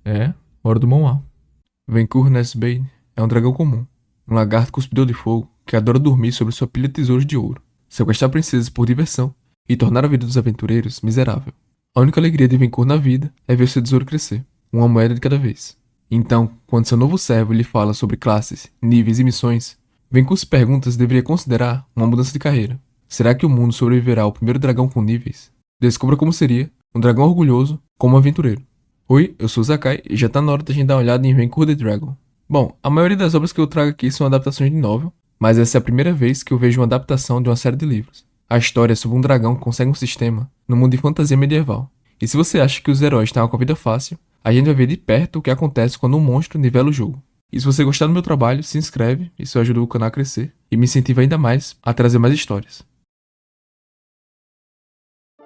É, hora do Mão-A. Vencur Nesbane é um dragão comum, um lagarto cuspidor de fogo que adora dormir sobre sua pilha de tesouros de ouro, sequestrar princesas por diversão e tornar a vida dos aventureiros miserável. A única alegria de Vencur na vida é ver seu tesouro crescer, uma moeda de cada vez. Então, quando seu novo servo lhe fala sobre classes, níveis e missões, Vencur se pergunta se deveria considerar uma mudança de carreira. Será que o mundo sobreviverá ao primeiro dragão com níveis? Descubra como seria um dragão orgulhoso como um aventureiro. Oi, eu sou o Zakai e já tá na hora da gente dar uma olhada em Vencur the Dragon. Bom, a maioria das obras que eu trago aqui são adaptações de novel, mas essa é a primeira vez que eu vejo uma adaptação de uma série de livros. A história é sobre um dragão que consegue um sistema no mundo de fantasia medieval. E se você acha que os heróis estão com a vida fácil, a gente vai ver de perto o que acontece quando um monstro nivela o jogo. E se você gostar do meu trabalho, se inscreve, isso ajuda o canal a crescer e me incentiva ainda mais a trazer mais histórias.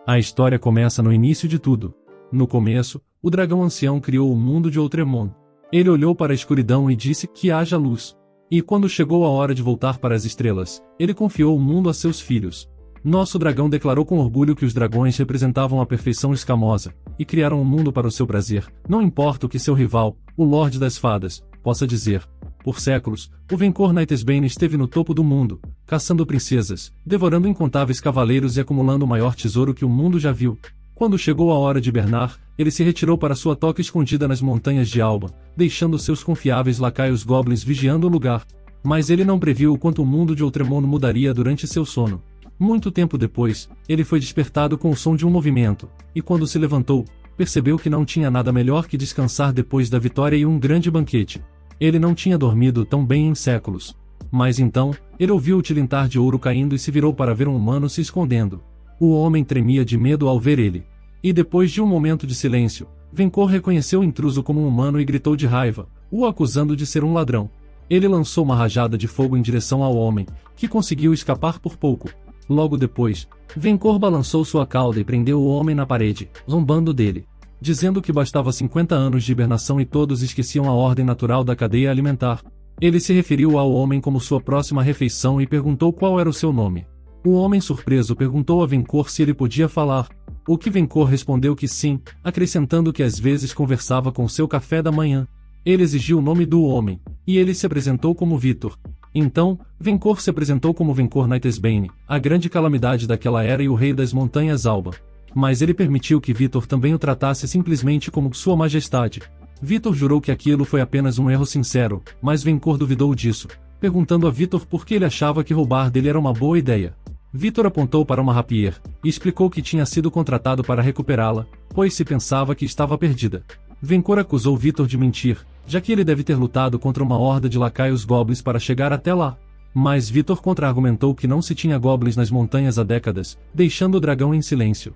A história começa no início de tudo. No começo, o dragão ancião criou o mundo de Outremont. Ele olhou para a escuridão e disse que haja luz. E quando chegou a hora de voltar para as estrelas, ele confiou o mundo a seus filhos. Nosso dragão declarou com orgulho que os dragões representavam a perfeição escamosa, e criaram um mundo para o seu prazer, não importa o que seu rival, o Lorde das Fadas, possa dizer. Por séculos, o Vencor Nightsbane esteve no topo do mundo, caçando princesas, devorando incontáveis cavaleiros e acumulando o maior tesouro que o mundo já viu. Quando chegou a hora de hibernar, ele se retirou para sua toca escondida nas montanhas de Alba, deixando seus confiáveis lacaios goblins vigiando o lugar. Mas ele não previu o quanto o mundo de Outremont mudaria durante seu sono. Muito tempo depois, ele foi despertado com o som de um movimento, e quando se levantou, percebeu que não tinha nada melhor que descansar depois da vitória e um grande banquete. Ele não tinha dormido tão bem em séculos. Mas então, ele ouviu o tilintar de ouro caindo e se virou para ver um humano se escondendo. O homem tremia de medo ao ver ele. E depois de um momento de silêncio, Vencor reconheceu o intruso como um humano e gritou de raiva, o acusando de ser um ladrão. Ele lançou uma rajada de fogo em direção ao homem, que conseguiu escapar por pouco. Logo depois, Vencor balançou sua cauda e prendeu o homem na parede, zombando dele, dizendo que bastava 50 anos de hibernação e todos esqueciam a ordem natural da cadeia alimentar. Ele se referiu ao homem como sua próxima refeição e perguntou qual era o seu nome. O homem surpreso perguntou a Vencor se ele podia falar, o que Vencor respondeu que sim, acrescentando que às vezes conversava com seu café da manhã. Ele exigiu o nome do homem, e ele se apresentou como Vitor. Então, Vencor se apresentou como Vencor Nightsbane, a grande calamidade daquela era e o rei das montanhas Alba. Mas ele permitiu que Vitor também o tratasse simplesmente como Sua Majestade. Vitor jurou que aquilo foi apenas um erro sincero, mas Vencor duvidou disso, perguntando a Vitor por que ele achava que roubar dele era uma boa ideia. Vitor apontou para uma rapier, e explicou que tinha sido contratado para recuperá-la, pois se pensava que estava perdida. Vencor acusou Vitor de mentir, já que ele deve ter lutado contra uma horda de lacaios goblins para chegar até lá. Mas Vitor contra-argumentou que não se tinha goblins nas montanhas há décadas, deixando o dragão em silêncio.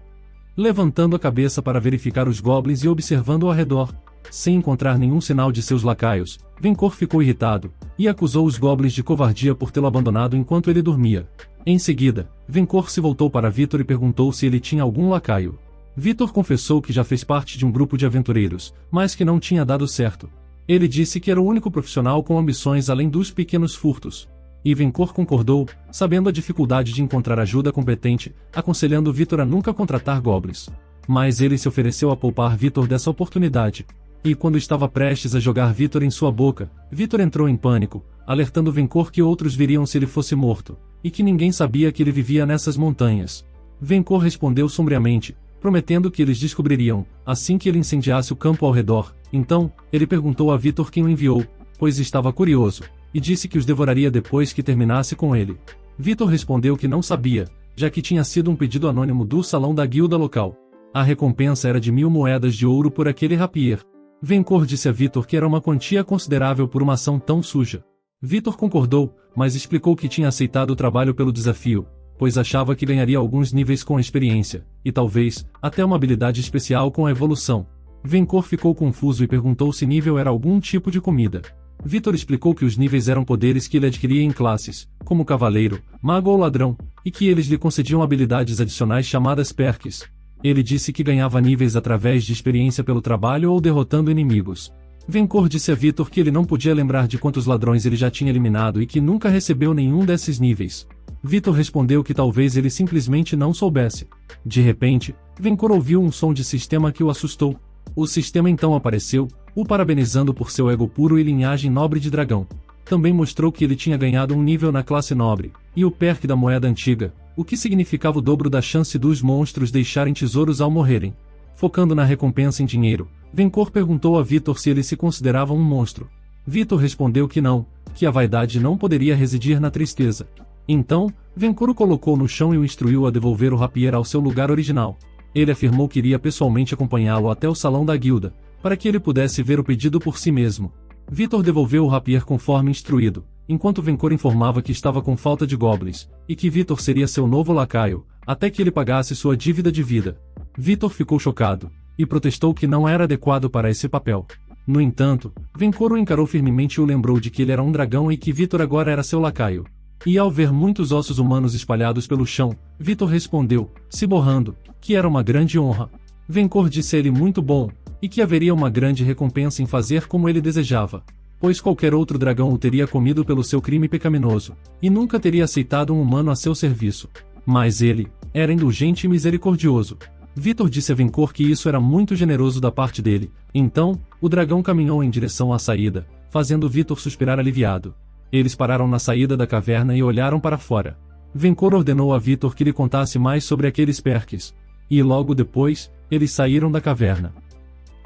Levantando a cabeça para verificar os goblins e observando ao redor, sem encontrar nenhum sinal de seus lacaios, Vencor ficou irritado, e acusou os goblins de covardia por tê-lo abandonado enquanto ele dormia. Em seguida, Vencor se voltou para Vitor e perguntou se ele tinha algum lacaio. Vitor confessou que já fez parte de um grupo de aventureiros, mas que não tinha dado certo. Ele disse que era o único profissional com ambições além dos pequenos furtos. E Vencor concordou, sabendo a dificuldade de encontrar ajuda competente, aconselhando Vitor a nunca contratar goblins. Mas ele se ofereceu a poupar Vitor dessa oportunidade. E quando estava prestes a jogar Vitor em sua boca, Vitor entrou em pânico, alertando Vencor que outros viriam se ele fosse morto, e que ninguém sabia que ele vivia nessas montanhas. Vencor respondeu sombriamente, prometendo que eles descobririam, assim que ele incendiasse o campo ao redor. Então, ele perguntou a Vitor quem o enviou, pois estava curioso, e disse que os devoraria depois que terminasse com ele. Vitor respondeu que não sabia, já que tinha sido um pedido anônimo do salão da guilda local. A recompensa era de 1000 moedas de ouro por aquele rapier. Vencor disse a Vitor que era uma quantia considerável por uma ação tão suja. Vitor concordou, mas explicou que tinha aceitado o trabalho pelo desafio, pois achava que ganharia alguns níveis com a experiência, e talvez, até uma habilidade especial com a evolução. Vencor ficou confuso e perguntou se nível era algum tipo de comida. Vitor explicou que os níveis eram poderes que ele adquiria em classes, como cavaleiro, mago ou ladrão, e que eles lhe concediam habilidades adicionais chamadas perks. Ele disse que ganhava níveis através de experiência pelo trabalho ou derrotando inimigos. Vencor disse a Vitor que ele não podia lembrar de quantos ladrões ele já tinha eliminado e que nunca recebeu nenhum desses níveis. Vitor respondeu que talvez ele simplesmente não soubesse. De repente, Vencor ouviu um som de sistema que o assustou. O sistema então apareceu, o parabenizando por seu ego puro e linhagem nobre de dragão. Também mostrou que ele tinha ganhado um nível na classe nobre, e o perk da moeda antiga, o que significava o dobro da chance dos monstros deixarem tesouros ao morrerem. Focando na recompensa em dinheiro, Vencor perguntou a Vitor se ele se considerava um monstro. Vitor respondeu que não, que a vaidade não poderia residir na tristeza. Então, Vencor o colocou no chão e o instruiu a devolver o rapier ao seu lugar original. Ele afirmou que iria pessoalmente acompanhá-lo até o salão da guilda, para que ele pudesse ver o pedido por si mesmo. Vitor devolveu o rapier conforme instruído, enquanto Vencor informava que estava com falta de goblins, e que Vitor seria seu novo lacaio, até que ele pagasse sua dívida de vida. Vitor ficou chocado, e protestou que não era adequado para esse papel. No entanto, Vencor o encarou firmemente e o lembrou de que ele era um dragão e que Vitor agora era seu lacaio. E ao ver muitos ossos humanos espalhados pelo chão, Vitor respondeu, se borrando, que era uma grande honra. Vencor disse a ele muito bom, e que haveria uma grande recompensa em fazer como ele desejava, pois qualquer outro dragão o teria comido pelo seu crime pecaminoso, e nunca teria aceitado um humano a seu serviço. Mas ele era indulgente e misericordioso. Vitor disse a Vencor que isso era muito generoso da parte dele. Então, o dragão caminhou em direção à saída, fazendo Vitor suspirar aliviado. Eles pararam na saída da caverna e olharam para fora. Vencor ordenou a Vitor que lhe contasse mais sobre aqueles perks. E logo depois, eles saíram da caverna.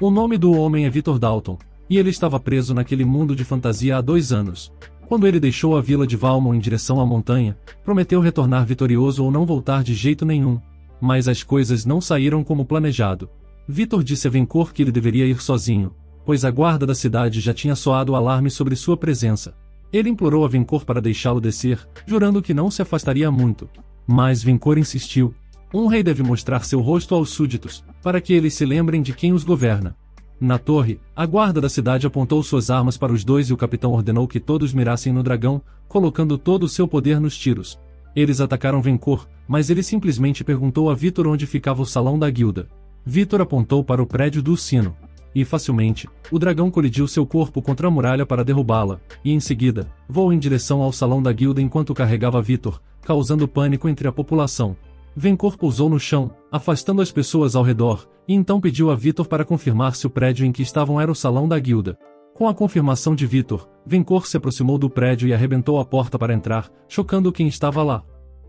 O nome do homem é Vitor Dalton, e ele estava preso naquele mundo de fantasia há 2 anos. Quando ele deixou a vila de Valmont em direção à montanha, prometeu retornar vitorioso ou não voltar de jeito nenhum. Mas as coisas não saíram como planejado. Vitor disse a Vencor que ele deveria ir sozinho, pois a guarda da cidade já tinha soado o alarme sobre sua presença. Ele implorou a Vencor para deixá-lo descer, jurando que não se afastaria muito. Mas Vencor insistiu. Um rei deve mostrar seu rosto aos súditos, para que eles se lembrem de quem os governa. Na torre, a guarda da cidade apontou suas armas para os dois e o capitão ordenou que todos mirassem no dragão, colocando todo o seu poder nos tiros. Eles atacaram Vencor, mas ele simplesmente perguntou a Vitor onde ficava o salão da guilda. Vitor apontou para o prédio do sino. E facilmente, o dragão colidiu seu corpo contra a muralha para derrubá-la, e em seguida, voou em direção ao salão da guilda enquanto carregava Vitor, causando pânico entre a população. Vencor pousou no chão, afastando as pessoas ao redor, e então pediu a Vitor para confirmar se o prédio em que estavam era o salão da guilda. Com a confirmação de Vitor, Vencor se aproximou do prédio e arrebentou a porta para entrar, chocando quem estava lá.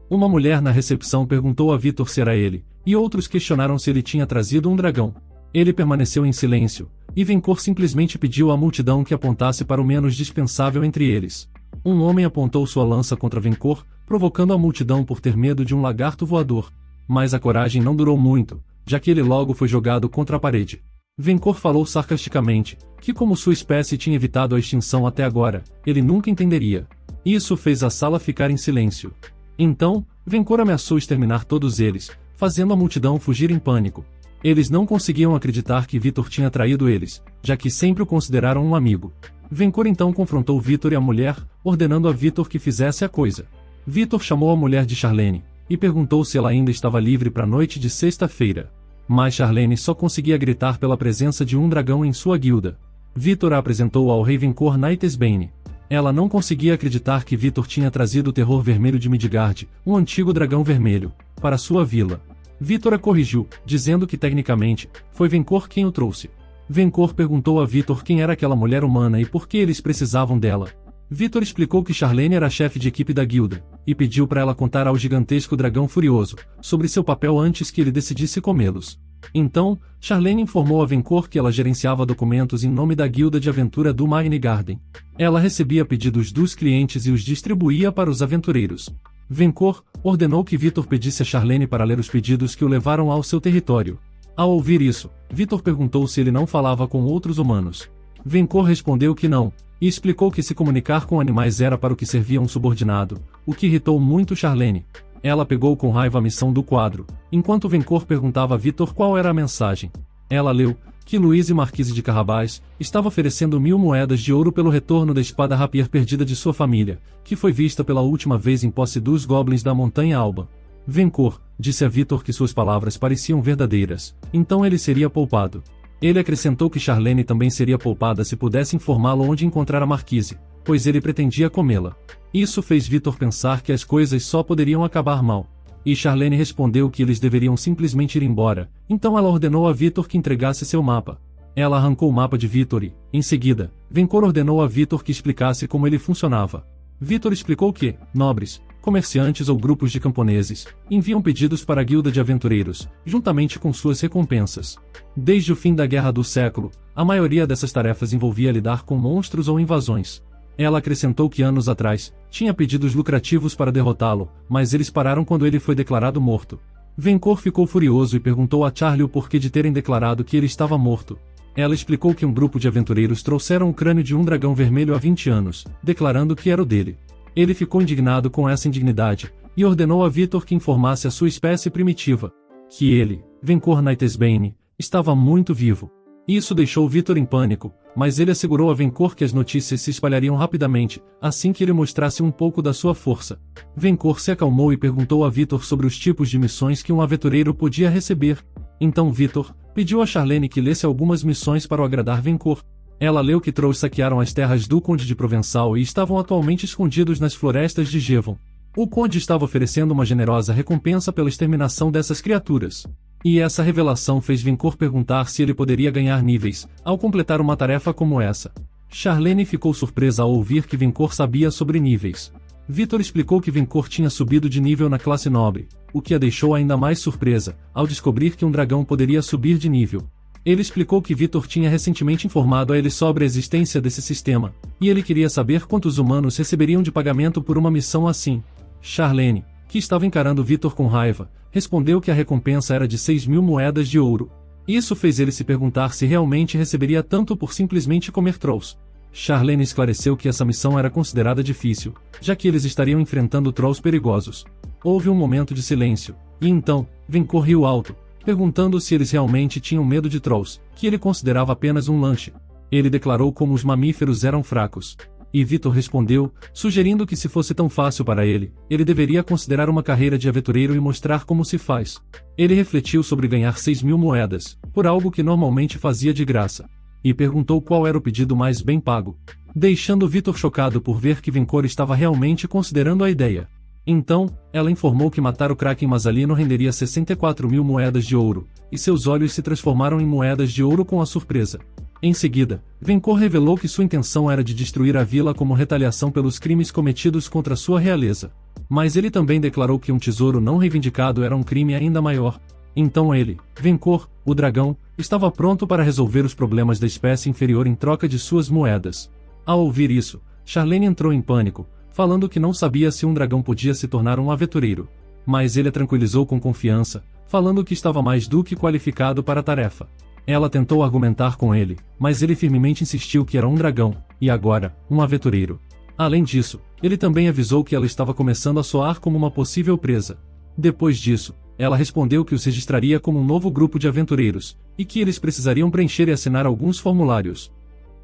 Uma mulher na recepção perguntou a Vitor se era ele, e outros questionaram se ele tinha trazido um dragão. Ele permaneceu em silêncio, e Vencor simplesmente pediu à multidão que apontasse para o menos dispensável entre eles. Um homem apontou sua lança contra Vencor, provocando a multidão por ter medo de um lagarto voador. Mas a coragem não durou muito, já que ele logo foi jogado contra a parede. Vencor falou sarcasticamente, que como sua espécie tinha evitado a extinção até agora, ele nunca entenderia. Isso fez a sala ficar em silêncio. Então, Vencor ameaçou exterminar todos eles, fazendo a multidão fugir em pânico. Eles não conseguiam acreditar que Vitor tinha traído eles, já que sempre o consideraram um amigo. Vencor então confrontou Vitor e a mulher, ordenando a Vitor que fizesse a coisa. Vitor chamou a mulher de Charlene, e perguntou se ela ainda estava livre para a noite de sexta-feira. Mas Charlene só conseguia gritar pela presença de um dragão em sua guilda. Vitor a apresentou ao rei Vencor Nightesbane. Ela não conseguia acreditar que Vitor tinha trazido o terror vermelho de Midgard, um antigo dragão vermelho, para sua vila. Vitor a corrigiu, dizendo que tecnicamente, foi Vencor quem o trouxe. Vencor perguntou a Vitor quem era aquela mulher humana e por que eles precisavam dela. Vitor explicou que Charlene era chefe de equipe da guilda, e pediu para ela contar ao gigantesco dragão furioso, sobre seu papel antes que ele decidisse comê-los. Então, Charlene informou a Vencor que ela gerenciava documentos em nome da guilda de aventura do Mine Garden. Ela recebia pedidos dos clientes e os distribuía para os aventureiros. Vencor ordenou que Vitor pedisse a Charlene para ler os pedidos que o levaram ao seu território. Ao ouvir isso, Vitor perguntou se ele não falava com outros humanos. Vencor respondeu que não, e explicou que se comunicar com animais era para o que servia um subordinado, o que irritou muito Charlene. Ela pegou com raiva a missão do quadro, enquanto Vencor perguntava a Vitor qual era a mensagem. Ela leu que Louise Marquise de Carrabás estava oferecendo 1000 moedas de ouro pelo retorno da espada rapier perdida de sua família, que foi vista pela última vez em posse dos goblins da Montanha Alba. Vencor disse a Vitor que suas palavras pareciam verdadeiras, então ele seria poupado. Ele acrescentou que Charlene também seria poupada se pudesse informá-lo onde encontrar a Marquise, pois ele pretendia comê-la. Isso fez Vitor pensar que as coisas só poderiam acabar mal. E Charlene respondeu que eles deveriam simplesmente ir embora, então ela ordenou a Vitor que entregasse seu mapa. Ela arrancou o mapa de Vitor e, em seguida, Vencor ordenou a Vitor que explicasse como ele funcionava. Vitor explicou que, nobres, comerciantes ou grupos de camponeses, enviam pedidos para a guilda de aventureiros, juntamente com suas recompensas. Desde o fim da Guerra do Século, a maioria dessas tarefas envolvia lidar com monstros ou invasões. Ela acrescentou que anos atrás, tinha pedidos lucrativos para derrotá-lo, mas eles pararam quando ele foi declarado morto. Vencor ficou furioso e perguntou a Charlie o porquê de terem declarado que ele estava morto. Ela explicou que um grupo de aventureiros trouxeram o crânio de um dragão vermelho há 20 anos, declarando que era o dele. Ele ficou indignado com essa indignidade, e ordenou a Vitor que informasse a sua espécie primitiva, que ele, Vencor Nightesbane, estava muito vivo. Isso deixou Vitor em pânico, mas ele assegurou a Vencor que as notícias se espalhariam rapidamente, assim que ele mostrasse um pouco da sua força. Vencor se acalmou e perguntou a Vitor sobre os tipos de missões que um aventureiro podia receber. Então Vitor pediu a Charlene que lesse algumas missões para o agradar Vencor. Ela leu que Trolls saquearam as terras do Conde de Provençal e estavam atualmente escondidos nas florestas de Gevon. O Conde estava oferecendo uma generosa recompensa pela exterminação dessas criaturas. E essa revelação fez Vencor perguntar se ele poderia ganhar níveis, ao completar uma tarefa como essa. Charlene ficou surpresa ao ouvir que Vencor sabia sobre níveis. Vitor explicou que Vencor tinha subido de nível na classe nobre, o que a deixou ainda mais surpresa, ao descobrir que um dragão poderia subir de nível. Ele explicou que Vitor tinha recentemente informado a ele sobre a existência desse sistema, e ele queria saber quantos humanos receberiam de pagamento por uma missão assim. Charlene, que estava encarando Vitor com raiva, respondeu que a recompensa era de 6.000 moedas de ouro. Isso fez ele se perguntar se realmente receberia tanto por simplesmente comer Trolls. Charlene esclareceu que essa missão era considerada difícil, já que eles estariam enfrentando Trolls perigosos. Houve um momento de silêncio, e então, Vencor riu alto, perguntando se eles realmente tinham medo de Trolls, que ele considerava apenas um lanche. Ele declarou como os mamíferos eram fracos. E Vitor respondeu, sugerindo que se fosse tão fácil para ele, ele deveria considerar uma carreira de aventureiro e mostrar como se faz. Ele refletiu sobre ganhar 6.000 moedas, por algo que normalmente fazia de graça. E perguntou qual era o pedido mais bem pago, deixando Vitor chocado por ver que Vencor estava realmente considerando a ideia. Então, ela informou que matar o Kraken Mazalino renderia 64.000 moedas de ouro, e seus olhos se transformaram em moedas de ouro com a surpresa. Em seguida, Vencor revelou que sua intenção era de destruir a vila como retaliação pelos crimes cometidos contra sua realeza. Mas ele também declarou que um tesouro não reivindicado era um crime ainda maior. Então ele, Vencor, o dragão, estava pronto para resolver os problemas da espécie inferior em troca de suas moedas. Ao ouvir isso, Charlene entrou em pânico, falando que não sabia se um dragão podia se tornar um aventureiro. Mas ele a tranquilizou com confiança, falando que estava mais do que qualificado para a tarefa. Ela tentou argumentar com ele, mas ele firmemente insistiu que era um dragão, e agora, um aventureiro. Além disso, ele também avisou que ela estava começando a soar como uma possível presa. Depois disso, ela respondeu que os registraria como um novo grupo de aventureiros, e que eles precisariam preencher e assinar alguns formulários.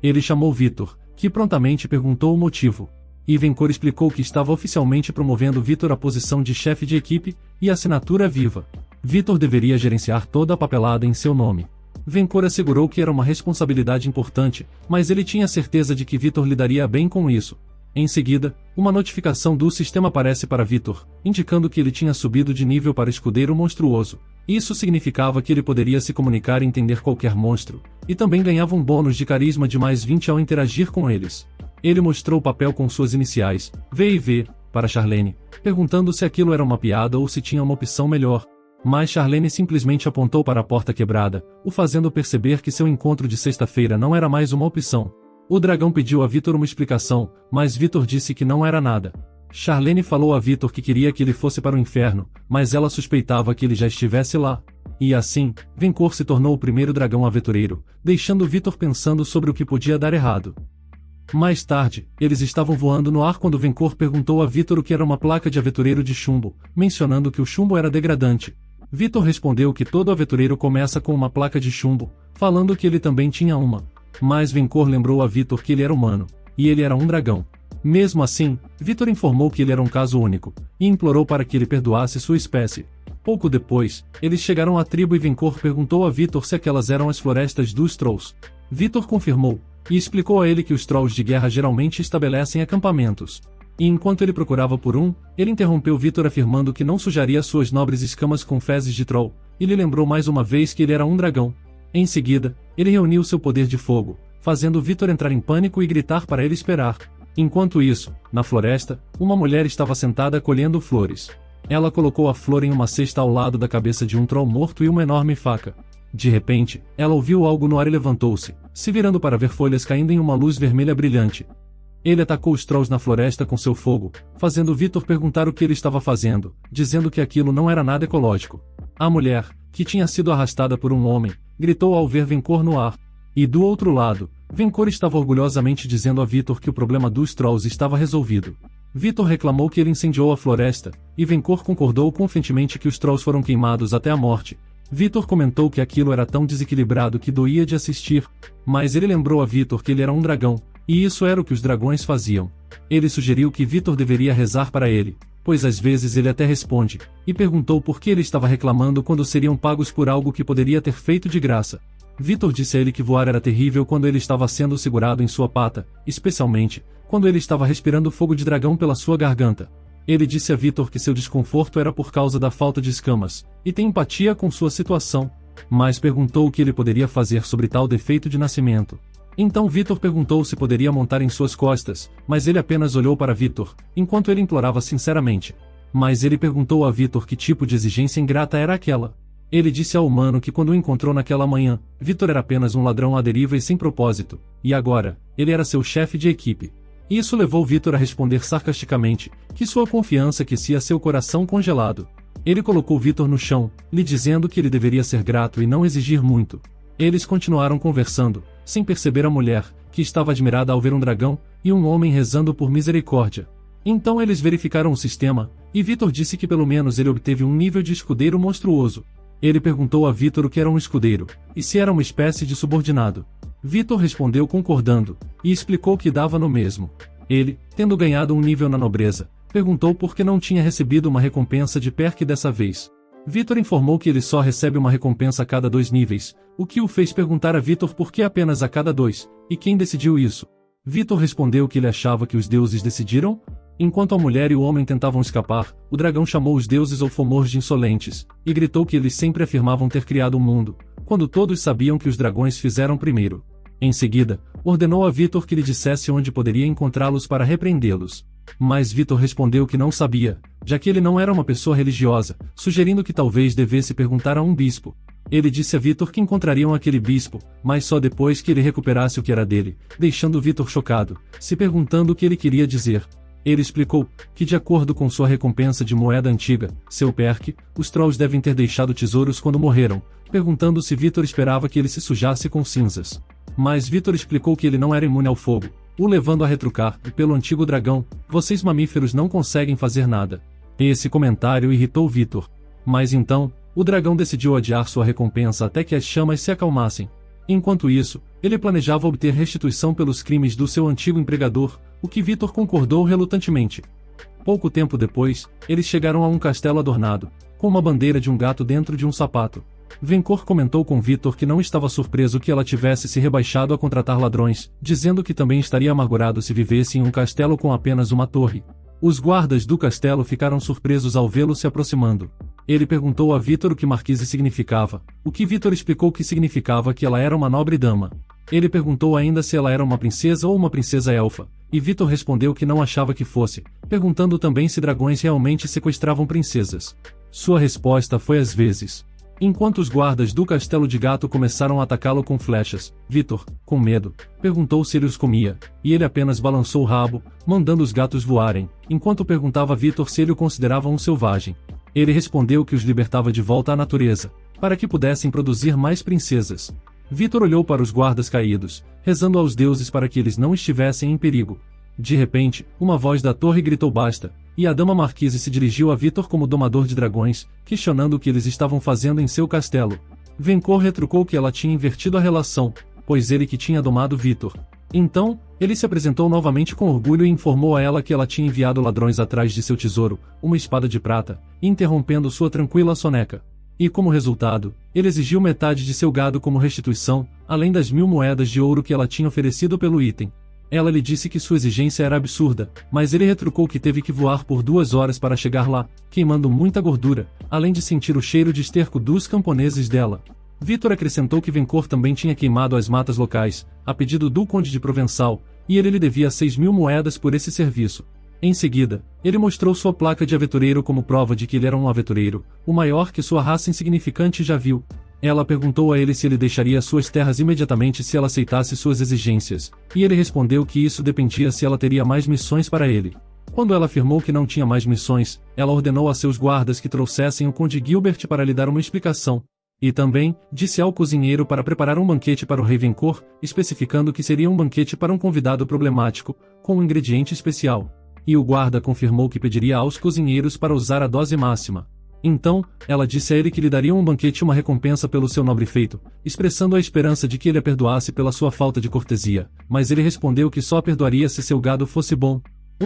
Ele chamou Vitor, que prontamente perguntou o motivo. E Vencor explicou que estava oficialmente promovendo Vitor à posição de chefe de equipe, e assinatura viva. Vitor deveria gerenciar toda a papelada em seu nome. Vencor assegurou que era uma responsabilidade importante, mas ele tinha certeza de que Vitor lidaria bem com isso. Em seguida, uma notificação do sistema aparece para Vitor, indicando que ele tinha subido de nível para escudeiro monstruoso. Isso significava que ele poderia se comunicar e entender qualquer monstro, e também ganhava um bônus de carisma de mais 20 ao interagir com eles. Ele mostrou o papel com suas iniciais, V e V, para Charlene, perguntando se aquilo era uma piada ou se tinha uma opção melhor. Mas Charlene simplesmente apontou para a porta quebrada, o fazendo perceber que seu encontro de sexta-feira não era mais uma opção. O dragão pediu a Vitor uma explicação, mas Vitor disse que não era nada. Charlene falou a Vitor que queria que ele fosse para o inferno, mas ela suspeitava que ele já estivesse lá. E assim, Vencor se tornou o primeiro dragão aventureiro, deixando Vitor pensando sobre o que podia dar errado. Mais tarde, eles estavam voando no ar quando Vencor perguntou a Vitor o que era uma placa de aventureiro de chumbo, mencionando que o chumbo era degradante. Vitor respondeu que todo aventureiro começa com uma placa de chumbo, falando que ele também tinha uma. Mas Vencor lembrou a Vitor que ele era humano, e ele era um dragão. Mesmo assim, Vitor informou que ele era um caso único, e implorou para que ele perdoasse sua espécie. Pouco depois, eles chegaram à tribo e Vencor perguntou a Vitor se aquelas eram as florestas dos Trolls. Vitor confirmou, e explicou a ele que os Trolls de guerra geralmente estabelecem acampamentos. E enquanto ele procurava por um, ele interrompeu Vitor afirmando que não sujaria suas nobres escamas com fezes de troll, e lhe lembrou mais uma vez que ele era um dragão. Em seguida, ele reuniu seu poder de fogo, fazendo Vitor entrar em pânico e gritar para ele esperar. Enquanto isso, na floresta, uma mulher estava sentada colhendo flores. Ela colocou a flor em uma cesta ao lado da cabeça de um troll morto e uma enorme faca. De repente, ela ouviu algo no ar e levantou-se, se virando para ver folhas caindo em uma luz vermelha brilhante. Ele atacou os trolls na floresta com seu fogo, fazendo Vitor perguntar o que ele estava fazendo, dizendo que aquilo não era nada ecológico. A mulher, que tinha sido arrastada por um homem, gritou ao ver Vencor no ar. E do outro lado, Vencor estava orgulhosamente dizendo a Vitor que o problema dos trolls estava resolvido. Vitor reclamou que ele incendiou a floresta, e Vencor concordou confiantemente que os trolls foram queimados até a morte. Vitor comentou que aquilo era tão desequilibrado que doía de assistir, mas ele lembrou a Vitor que ele era um dragão, e isso era o que os dragões faziam. Ele sugeriu que Vitor deveria rezar para ele, pois às vezes ele até responde, e perguntou por que ele estava reclamando quando seriam pagos por algo que poderia ter feito de graça. Vitor disse a ele que voar era terrível quando ele estava sendo segurado em sua pata, especialmente quando ele estava respirando fogo de dragão pela sua garganta. Ele disse a Vitor que seu desconforto era por causa da falta de escamas, e tem empatia com sua situação, mas perguntou o que ele poderia fazer sobre tal defeito de nascimento. Então Vitor perguntou se poderia montar em suas costas, mas ele apenas olhou para Vitor, enquanto ele implorava sinceramente. Mas ele perguntou a Vitor que tipo de exigência ingrata era aquela. Ele disse ao humano que quando o encontrou naquela manhã, Vitor era apenas um ladrão à deriva e sem propósito, e agora, ele era seu chefe de equipe. Isso levou Vitor a responder sarcasticamente, que sua confiança aquecia seu coração congelado. Ele colocou Vitor no chão, lhe dizendo que ele deveria ser grato e não exigir muito. Eles continuaram conversando, sem perceber a mulher, que estava admirada ao ver um dragão, e um homem rezando por misericórdia. Então eles verificaram o sistema, e Vitor disse que pelo menos ele obteve um nível de escudeiro monstruoso. Ele perguntou a Vitor o que era um escudeiro, e se era uma espécie de subordinado. Vitor respondeu concordando, e explicou que dava no mesmo. Ele, tendo ganhado um nível na nobreza, perguntou por que não tinha recebido uma recompensa de Perk dessa vez. Vitor informou que ele só recebe uma recompensa a cada 2 níveis, o que o fez perguntar a Vitor por que apenas a cada 2, e quem decidiu isso. Vitor respondeu que ele achava que os deuses decidiram. Enquanto a mulher e o homem tentavam escapar, o dragão chamou os deuses ou Fomor de insolentes, e gritou que eles sempre afirmavam ter criado o mundo, quando todos sabiam que os dragões fizeram primeiro. Em seguida, ordenou a Vitor que lhe dissesse onde poderia encontrá-los para repreendê-los. Mas Vitor respondeu que não sabia, já que ele não era uma pessoa religiosa, sugerindo que talvez devesse perguntar a um bispo. Ele disse a Vitor que encontrariam aquele bispo, mas só depois que ele recuperasse o que era dele, deixando Vitor chocado, se perguntando o que ele queria dizer. Ele explicou que, de acordo com sua recompensa de moeda antiga, seu perk, os trolls devem ter deixado tesouros quando morreram, perguntando se Vitor esperava que ele se sujasse com cinzas. Mas Vitor explicou que ele não era imune ao fogo, o levando a retrucar, e pelo antigo dragão, vocês mamíferos não conseguem fazer nada. Esse comentário irritou Vitor. Mas então, o dragão decidiu adiar sua recompensa até que as chamas se acalmassem. Enquanto isso, ele planejava obter restituição pelos crimes do seu antigo empregador, o que Vitor concordou relutantemente. Pouco tempo depois, eles chegaram a um castelo adornado, com uma bandeira de um gato dentro de um sapato. Vencor comentou com Vitor que não estava surpreso que ela tivesse se rebaixado a contratar ladrões, dizendo que também estaria amargurado se vivesse em um castelo com apenas uma torre. Os guardas do castelo ficaram surpresos ao vê-lo se aproximando. Ele perguntou a Vitor o que Marquise significava, o que Vitor explicou que significava que ela era uma nobre dama. Ele perguntou ainda se ela era uma princesa ou uma princesa elfa, e Vitor respondeu que não achava que fosse, perguntando também se dragões realmente sequestravam princesas. Sua resposta foi às vezes. Enquanto os guardas do castelo de gato começaram a atacá-lo com flechas, Vitor, com medo, perguntou se ele os comia, e ele apenas balançou o rabo, mandando os gatos voarem, enquanto perguntava a Vitor se ele o considerava um selvagem. Ele respondeu que os libertava de volta à natureza, para que pudessem produzir mais princesas. Vitor olhou para os guardas caídos, rezando aos deuses para que eles não estivessem em perigo. De repente, uma voz da torre gritou basta, e a dama Marquise se dirigiu a Vitor como domador de dragões, questionando o que eles estavam fazendo em seu castelo. Vencor retrucou que ela tinha invertido a relação, pois ele que tinha domado Vitor. Então, ele se apresentou novamente com orgulho e informou a ela que ela tinha enviado ladrões atrás de seu tesouro, uma espada de prata, interrompendo sua tranquila soneca. E como resultado, ele exigiu metade de seu gado como restituição, além das 1000 moedas de ouro que ela tinha oferecido pelo item. Ela lhe disse que sua exigência era absurda, mas ele retrucou que teve que voar por 2 horas para chegar lá, queimando muita gordura, além de sentir o cheiro de esterco dos camponeses dela. Vitor acrescentou que Vencor também tinha queimado as matas locais, a pedido do Conde de Provençal, e ele lhe devia 6.000 moedas por esse serviço. Em seguida, ele mostrou sua placa de aventureiro como prova de que ele era um aventureiro, o maior que sua raça insignificante já viu. Ela perguntou a ele se ele deixaria suas terras imediatamente se ela aceitasse suas exigências, e ele respondeu que isso dependia se ela teria mais missões para ele. Quando ela afirmou que não tinha mais missões, ela ordenou a seus guardas que trouxessem o Conde Gilbert para lhe dar uma explicação. E também, disse ao cozinheiro para preparar um banquete para o rei Vencor, especificando que seria um banquete para um convidado problemático, com um ingrediente especial. E o guarda confirmou que pediria aos cozinheiros para usar a dose máxima. Então, ela disse a ele que lhe daria um banquete e uma recompensa pelo seu nobre feito, expressando a esperança de que ele a perdoasse pela sua falta de cortesia, mas ele respondeu que só a perdoaria se seu gado fosse bom.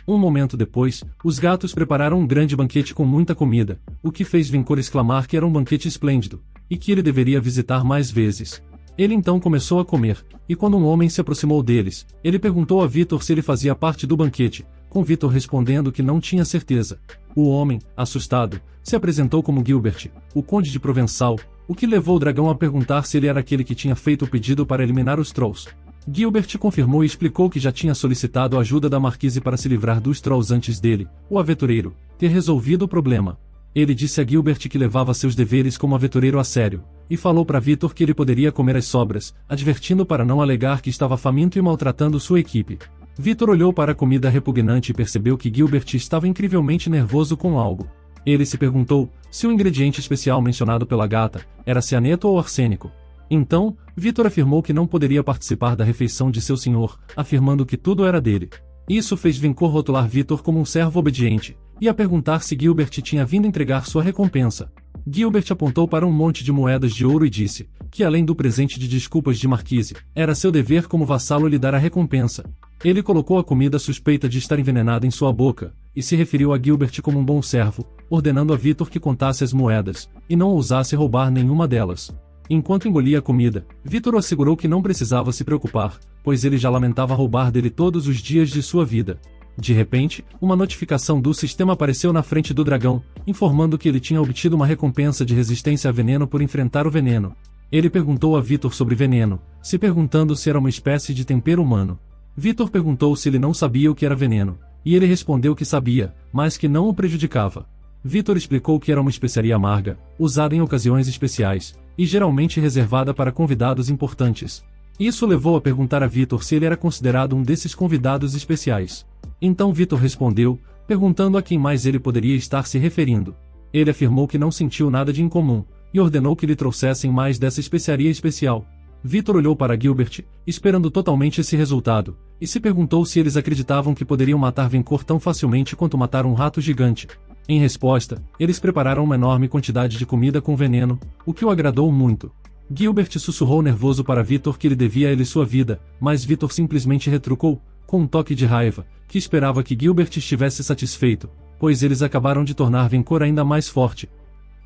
Um momento depois, os gatos prepararam um grande banquete com muita comida, o que fez Vencor exclamar que era um banquete esplêndido, e que ele deveria visitar mais vezes. Ele então começou a comer, e quando um homem se aproximou deles, ele perguntou a Vitor se ele fazia parte do banquete, com Vitor respondendo que não tinha certeza. O homem, assustado, se apresentou como Gilbert, o Conde de Provençal, o que levou o dragão a perguntar se ele era aquele que tinha feito o pedido para eliminar os Trolls. Gilbert confirmou e explicou que já tinha solicitado a ajuda da Marquise para se livrar dos Trolls antes dele, o aventureiro, ter resolvido o problema. Ele disse a Gilbert que levava seus deveres como aventureiro a sério, e falou para Vitor que ele poderia comer as sobras, advertindo para não alegar que estava faminto e maltratando sua equipe. Vitor olhou para a comida repugnante e percebeu que Gilbert estava incrivelmente nervoso com algo. Ele se perguntou se o ingrediente especial mencionado pela gata era cianeto ou arsênico. Então, Vitor afirmou que não poderia participar da refeição de seu senhor, afirmando que tudo era dele. Isso fez Vencor rotular Vitor como um servo obediente, e a perguntar se Gilbert tinha vindo entregar sua recompensa. Gilbert apontou para um monte de moedas de ouro e disse que, além do presente de desculpas de Marquise, era seu dever como vassalo lhe dar a recompensa. Ele colocou a comida suspeita de estar envenenada em sua boca, e se referiu a Gilbert como um bom servo, ordenando a Vitor que contasse as moedas, e não ousasse roubar nenhuma delas. Enquanto engolia a comida, Vitor o assegurou que não precisava se preocupar, pois ele já lamentava roubar dele todos os dias de sua vida. De repente, uma notificação do sistema apareceu na frente do dragão, informando que ele tinha obtido uma recompensa de resistência a veneno por enfrentar o veneno. Ele perguntou a Vitor sobre veneno, se perguntando se era uma espécie de tempero humano. Vitor perguntou se ele não sabia o que era veneno, e ele respondeu que sabia, mas que não o prejudicava. Vitor explicou que era uma especiaria amarga, usada em ocasiões especiais, e geralmente reservada para convidados importantes. Isso levou a perguntar a Vitor se ele era considerado um desses convidados especiais. Então Vitor respondeu, perguntando a quem mais ele poderia estar se referindo. Ele afirmou que não sentiu nada de incomum, e ordenou que lhe trouxessem mais dessa especiaria especial. Vitor olhou para Gilbert, esperando totalmente esse resultado, e se perguntou se eles acreditavam que poderiam matar Vencor tão facilmente quanto matar um rato gigante. Em resposta, eles prepararam uma enorme quantidade de comida com veneno, o que o agradou muito. Gilbert sussurrou nervoso para Vitor que ele devia a ele sua vida, mas Vitor simplesmente retrucou, com um toque de raiva, que esperava que Gilbert estivesse satisfeito, pois eles acabaram de tornar Vencor ainda mais forte.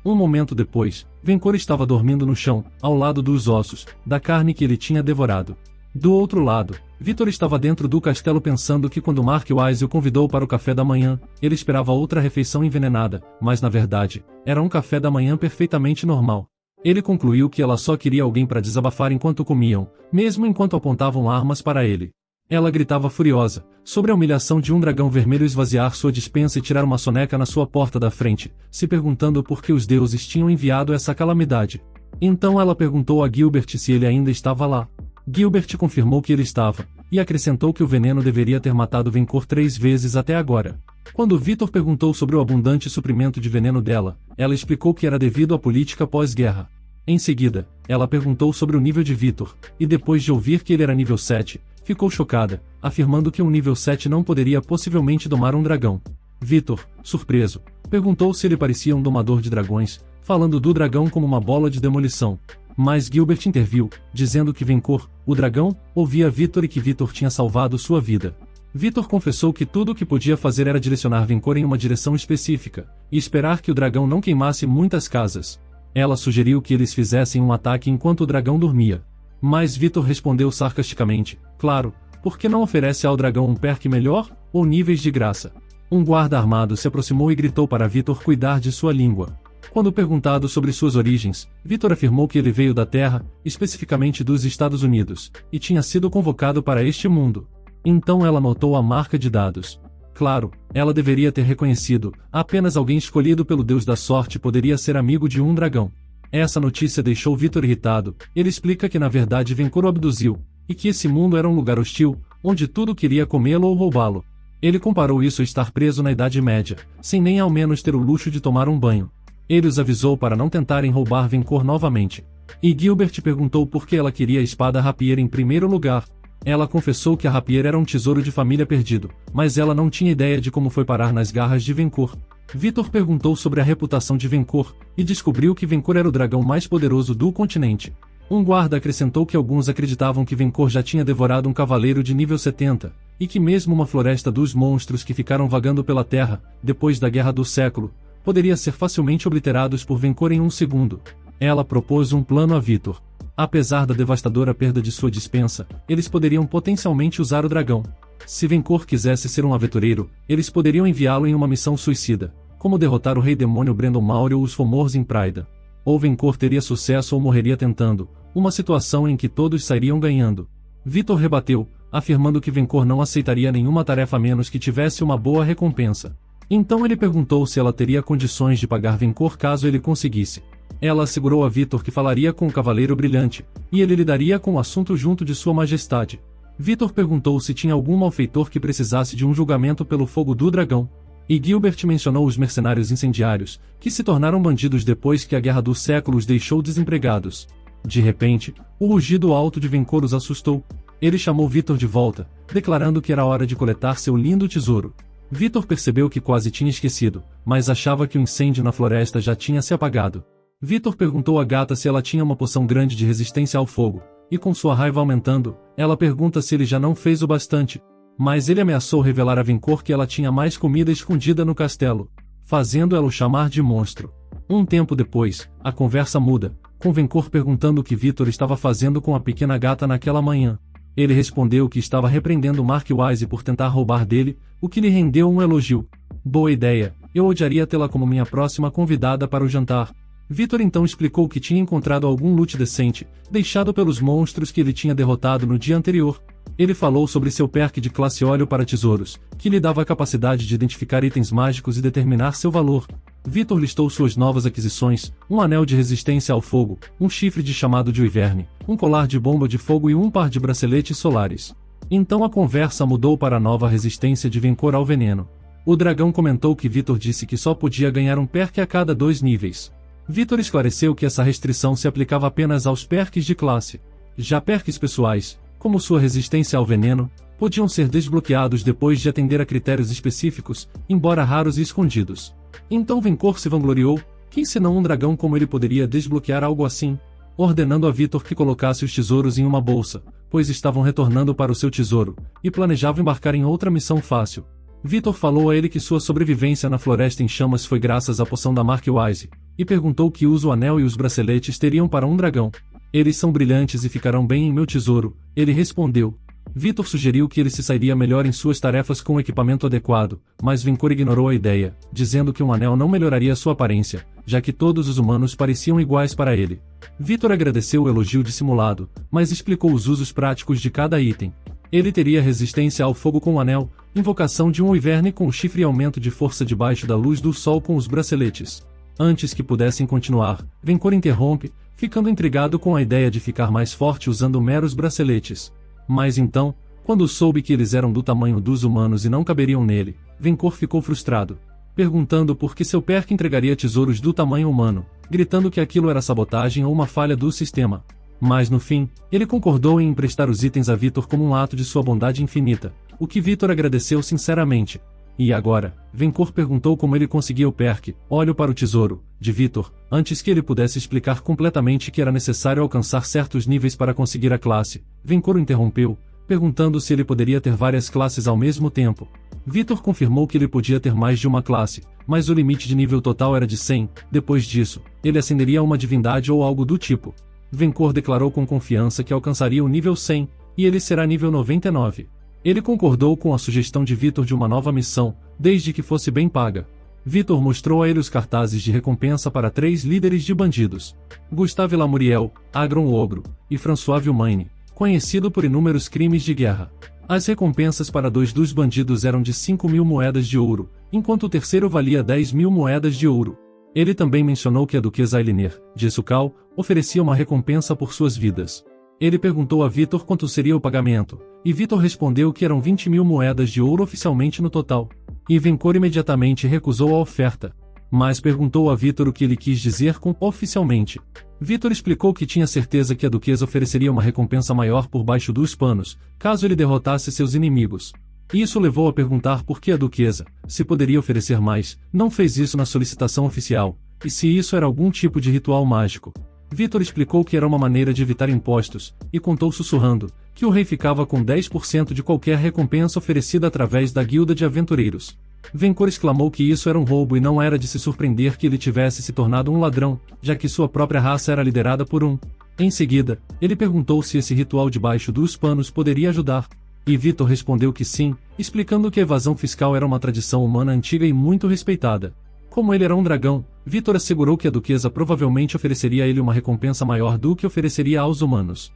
Um momento depois, Vencor estava dormindo no chão, ao lado dos ossos, da carne que ele tinha devorado. Do outro lado, Vitor estava dentro do castelo pensando que quando Mark Wise o convidou para o café da manhã, ele esperava outra refeição envenenada, mas na verdade, era um café da manhã perfeitamente normal. Ele concluiu que ela só queria alguém para desabafar enquanto comiam, mesmo enquanto apontavam armas para ele. Ela gritava furiosa, sobre a humilhação de um dragão vermelho esvaziar sua despensa e tirar uma soneca na sua porta da frente, se perguntando por que os deuses tinham enviado essa calamidade. Então ela perguntou a Gilbert se ele ainda estava lá. Gilbert confirmou que ele estava, e acrescentou que o veneno deveria ter matado Vencor 3 vezes até agora. Quando Vitor perguntou sobre o abundante suprimento de veneno dela, ela explicou que era devido à política pós-guerra. Em seguida, ela perguntou sobre o nível de Vitor, e depois de ouvir que ele era nível 7, ficou chocada, afirmando que um nível 7 não poderia possivelmente domar um dragão. Vitor, surpreso, perguntou se ele parecia um domador de dragões, falando do dragão como uma bola de demolição. Mas Gilbert interviu, dizendo que Vencor, o dragão, ouvia Vitor e que Vitor tinha salvado sua vida. Vitor confessou que tudo o que podia fazer era direcionar Vencor em uma direção específica, e esperar que o dragão não queimasse muitas casas. Ela sugeriu que eles fizessem um ataque enquanto o dragão dormia. Mas Vitor respondeu sarcasticamente, claro, por que não oferece ao dragão um perk melhor, ou níveis de graça? Um guarda armado se aproximou e gritou para Vitor cuidar de sua língua. Quando perguntado sobre suas origens, Vitor afirmou que ele veio da Terra, especificamente dos Estados Unidos, e tinha sido convocado para este mundo. Então ela notou a marca de dados. Claro, ela deveria ter reconhecido, apenas alguém escolhido pelo Deus da Sorte poderia ser amigo de um dragão. Essa notícia deixou Vitor irritado. Ele explica que na verdade Vencor o abduziu, e que esse mundo era um lugar hostil, onde tudo queria comê-lo ou roubá-lo. Ele comparou isso a estar preso na Idade Média, sem nem ao menos ter o luxo de tomar um banho. Ele os avisou para não tentarem roubar Vencor novamente. E Gilbert perguntou por que ela queria a espada rapier em primeiro lugar. Ela confessou que a rapier era um tesouro de família perdido, mas ela não tinha ideia de como foi parar nas garras de Vencor. Vitor perguntou sobre a reputação de Vencor, e descobriu que Vencor era o dragão mais poderoso do continente. Um guarda acrescentou que alguns acreditavam que Vencor já tinha devorado um cavaleiro de nível 70, e que mesmo uma floresta dos monstros que ficaram vagando pela terra, depois da Guerra do Século, poderia ser facilmente obliterados por Vencor em um segundo. Ela propôs um plano a Vitor. Apesar da devastadora perda de sua dispensa, eles poderiam potencialmente usar o dragão. Se Vencor quisesse ser um aventureiro, eles poderiam enviá-lo em uma missão suicida, como derrotar o rei demônio Brandon Mauri ou os Fomors em Praida. Ou Vencor teria sucesso ou morreria tentando, uma situação em que todos sairiam ganhando. Vitor rebateu, afirmando que Vencor não aceitaria nenhuma tarefa a menos que tivesse uma boa recompensa. Então ele perguntou se ela teria condições de pagar Vencor caso ele conseguisse. Ela assegurou a Vitor que falaria com o Cavaleiro Brilhante, e ele lidaria com o assunto junto de Sua Majestade. Vitor perguntou se tinha algum malfeitor que precisasse de um julgamento pelo fogo do dragão. E Gilbert mencionou os mercenários incendiários, que se tornaram bandidos depois que a Guerra dos Séculos deixou desempregados. De repente, o rugido alto de Vencor os assustou. Ele chamou Vitor de volta, declarando que era hora de coletar seu lindo tesouro. Vitor percebeu que quase tinha esquecido, mas achava que o incêndio na floresta já tinha se apagado. Vitor perguntou à gata se ela tinha uma poção grande de resistência ao fogo, e com sua raiva aumentando, ela pergunta se ele já não fez o bastante. Mas ele ameaçou revelar a Vencor que ela tinha mais comida escondida no castelo, fazendo ela o chamar de monstro. Um tempo depois, a conversa muda, com Vencor perguntando o que Vitor estava fazendo com a pequena gata naquela manhã. Ele respondeu que estava repreendendo Mark Wise por tentar roubar dele, o que lhe rendeu um elogio. Boa ideia, eu odiaria tê-la como minha próxima convidada para o jantar. Vitor então explicou que tinha encontrado algum loot decente, deixado pelos monstros que ele tinha derrotado no dia anterior. Ele falou sobre seu perk de classe óleo para tesouros, que lhe dava a capacidade de identificar itens mágicos e determinar seu valor. Vitor listou suas novas aquisições, um anel de resistência ao fogo, um chifre de chamado de Wyvern, um colar de bomba de fogo e um par de braceletes solares. Então a conversa mudou para a nova resistência de Vencor ao veneno. O dragão comentou que Vitor disse que só podia ganhar um perk a cada 2 níveis. Vitor esclareceu que essa restrição se aplicava apenas aos perks de classe. Já perks pessoais, como sua resistência ao veneno, podiam ser desbloqueados depois de atender a critérios específicos, embora raros e escondidos. Então Vencor se vangloriou, quem senão um dragão como ele poderia desbloquear algo assim? Ordenando a Vitor que colocasse os tesouros em uma bolsa, pois estavam retornando para o seu tesouro, e planejavam embarcar em outra missão fácil. Vitor falou a ele que sua sobrevivência na floresta em chamas foi graças à poção da Mark Wise, e perguntou que uso o anel e os braceletes teriam para um dragão. Eles são brilhantes e ficarão bem em meu tesouro, ele respondeu. Vitor sugeriu que ele se sairia melhor em suas tarefas com o equipamento adequado, mas Vencor ignorou a ideia, dizendo que um anel não melhoraria sua aparência, já que todos os humanos pareciam iguais para ele. Vitor agradeceu o elogio dissimulado, mas explicou os usos práticos de cada item. Ele teria resistência ao fogo com o anel, invocação de um Wyvern com o chifre e aumento de força debaixo da luz do sol com os braceletes. Antes que pudessem continuar, Vencor interrompe, ficando intrigado com a ideia de ficar mais forte usando meros braceletes. Mas então, quando soube que eles eram do tamanho dos humanos e não caberiam nele, Vencor ficou frustrado, perguntando por que seu perk entregaria tesouros do tamanho humano, gritando que aquilo era sabotagem ou uma falha do sistema. Mas no fim, ele concordou em emprestar os itens a Vitor como um ato de sua bondade infinita, o que Vitor agradeceu sinceramente. E agora, Vencor perguntou como ele conseguia o perk, olho para o tesouro, de Vitor, antes que ele pudesse explicar completamente que era necessário alcançar certos níveis para conseguir a classe. Vencor o interrompeu, perguntando se ele poderia ter várias classes ao mesmo tempo. Vitor confirmou que ele podia ter mais de uma classe, mas o limite de nível total era de 100, depois disso, ele ascenderia a uma divindade ou algo do tipo. Vencor declarou com confiança que alcançaria o nível 100, e ele será nível 99. Ele concordou com a sugestão de Vitor de uma nova missão, desde que fosse bem paga. Vitor mostrou a ele os cartazes de recompensa para 3 líderes de bandidos: Gustave Lamuriel, Agron Ogro, e François Villemaine, conhecido por inúmeros crimes de guerra. As recompensas para 2 dos bandidos eram de 5.000 moedas de ouro, enquanto o terceiro valia 10.000 moedas de ouro. Ele também mencionou que a duquesa Elinor, de Sucal, oferecia uma recompensa por suas vidas. Ele perguntou a Vitor quanto seria o pagamento, e Vitor respondeu que eram 20.000 moedas de ouro oficialmente no total. E Vencor imediatamente recusou a oferta, mas perguntou a Vitor o que ele quis dizer com oficialmente. Vitor explicou que tinha certeza que a duquesa ofereceria uma recompensa maior por baixo dos panos, caso ele derrotasse seus inimigos. Isso levou a perguntar por que a duquesa, se poderia oferecer mais, não fez isso na solicitação oficial, e se isso era algum tipo de ritual mágico. Vitor explicou que era uma maneira de evitar impostos, e contou sussurrando, que o rei ficava com 10% de qualquer recompensa oferecida através da guilda de aventureiros. Vencor exclamou que isso era um roubo e não era de se surpreender que ele tivesse se tornado um ladrão, já que sua própria raça era liderada por um. Em seguida, ele perguntou se esse ritual debaixo dos panos poderia ajudar. E Vitor respondeu que sim, explicando que a evasão fiscal era uma tradição humana antiga e muito respeitada. Como ele era um dragão, Vitor assegurou que a duquesa provavelmente ofereceria a ele uma recompensa maior do que ofereceria aos humanos.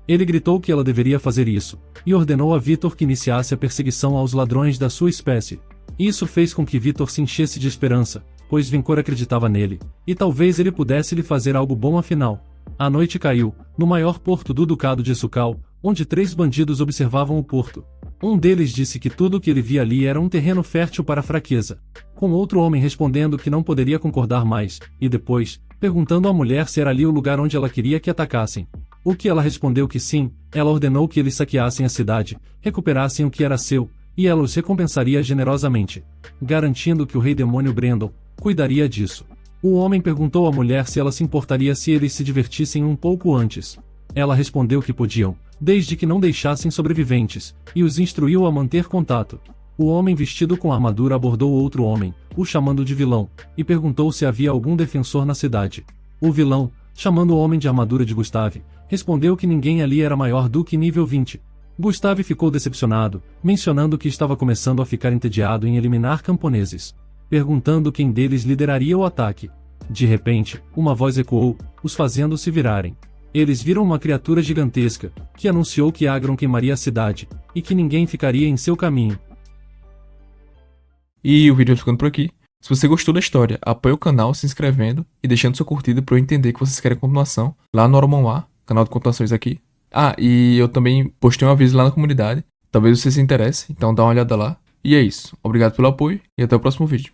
Ele gritou que ela deveria fazer isso, e ordenou a Vitor que iniciasse a perseguição aos ladrões da sua espécie. Isso fez com que Vitor se enchesse de esperança, pois Vencor acreditava nele, e talvez ele pudesse lhe fazer algo bom afinal. A noite caiu, no maior porto do Ducado de Sucal, onde 3 bandidos observavam o porto. Um deles disse que tudo o que ele via ali era um terreno fértil para a fraqueza, com outro homem respondendo que não poderia concordar mais, e depois, perguntando à mulher se era ali o lugar onde ela queria que atacassem. O que ela respondeu que sim, ela ordenou que eles saqueassem a cidade, recuperassem o que era seu, e ela os recompensaria generosamente, garantindo que o rei demônio Brandon cuidaria disso. O homem perguntou à mulher se ela se importaria se eles se divertissem um pouco antes. Ela respondeu que podiam, desde que não deixassem sobreviventes, e os instruiu a manter contato. O homem vestido com armadura abordou outro homem, o chamando de vilão, e perguntou se havia algum defensor na cidade. O vilão, chamando o homem de armadura de Gustave, respondeu que ninguém ali era maior do que nível 20. Gustave ficou decepcionado, mencionando que estava começando a ficar entediado em eliminar camponeses, perguntando quem deles lideraria o ataque. De repente, uma voz ecoou, os fazendo se virarem. Eles viram uma criatura gigantesca, que anunciou que Agron queimaria a cidade, e que ninguém ficaria em seu caminho. E o vídeo vai ficando por aqui. Se você gostou da história, apoie o canal se inscrevendo e deixando sua curtida para eu entender que vocês querem continuação lá no Ormonwá, canal de continuações aqui. Ah, e eu também postei um aviso lá na comunidade, talvez você se interesse, então dá uma olhada lá. E é isso, obrigado pelo apoio e até o próximo vídeo.